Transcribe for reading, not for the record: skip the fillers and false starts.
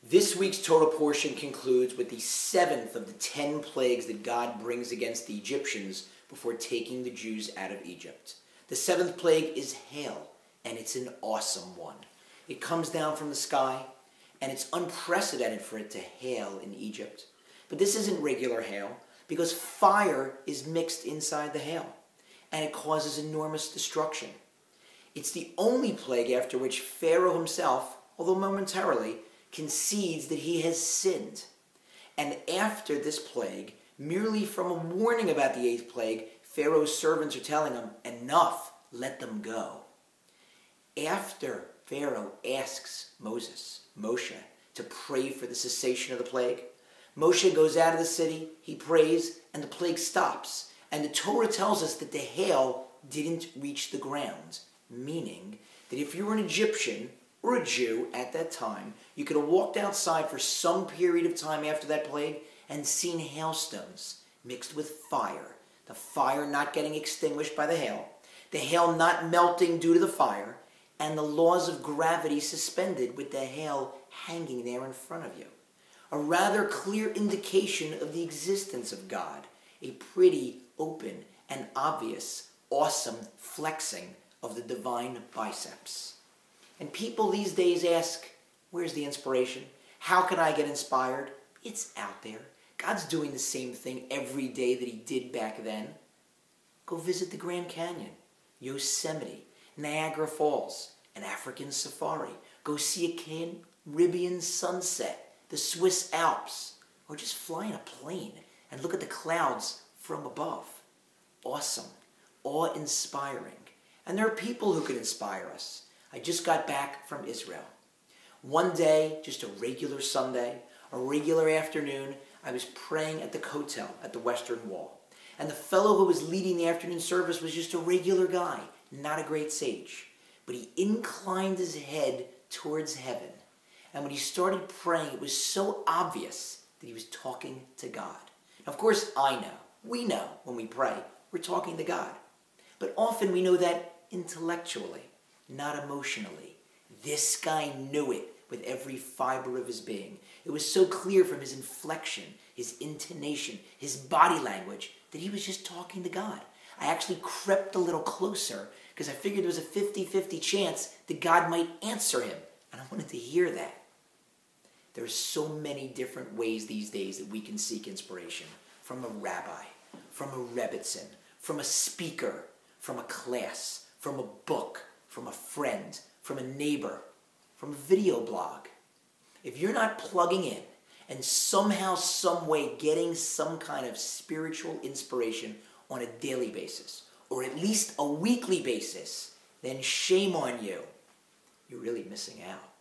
This week's Torah portion concludes with the seventh of the 10 plagues that God brings against the Egyptians before taking the Jews out of Egypt. The seventh plague is hail, and it's an awesome one. It comes down from the sky, and it's unprecedented for it to hail in Egypt. But this isn't regular hail, because fire is mixed inside the hail, and it causes enormous destruction. It's the only plague after which Pharaoh himself, although momentarily, concedes that he has sinned. And after this plague, merely from a warning about the eighth plague, Pharaoh's servants are telling him, "Enough, let them go." After Pharaoh asks Moshe, to pray for the cessation of the plague, Moshe goes out of the city, he prays, and the plague stops. And the Torah tells us that the hail didn't reach the ground, meaning that if you were an Egyptian or a Jew at that time, you could have walked outside for some period of time after that plague and seen hailstones mixed with fire, the fire not getting extinguished by the hail not melting due to the fire, and the laws of gravity suspended with the hail hanging there in front of you. A rather clear indication of the existence of God, a pretty open and obvious, awesome flexing of the divine biceps. And people these days ask, where's the inspiration? How can I get inspired? It's out there. God's doing the same thing every day that he did back then. Go visit the Grand Canyon, Yosemite, Niagara Falls, an African safari. Go see a Caribbean sunset, the Swiss Alps, or just fly in a plane and look at the clouds from above. Awesome, awe-inspiring. And there are people who can inspire us. I just got back from Israel. One day, just a regular Sunday, a regular afternoon, I was praying at the Kotel at the Western Wall. And the fellow who was leading the afternoon service was just a regular guy, not a great sage. But he inclined his head towards heaven. And when he started praying, it was so obvious that he was talking to God. Now, of course, we know when we pray, we're talking to God. But often we know that intellectually, not emotionally. This guy knew it with every fiber of his being. It was so clear from his inflection, his intonation, his body language, that he was just talking to God. I actually crept a little closer because I figured there was a 50-50 chance that God might answer him. And I wanted to hear that. There are so many different ways these days that we can seek inspiration. From a rabbi, from a rebbitzin, from a speaker, from a class, from a book, from a friend, from a neighbor, from a video blog. If you're not plugging in and somehow, some way getting some kind of spiritual inspiration on a daily basis, or at least a weekly basis, then shame on you. You're really missing out.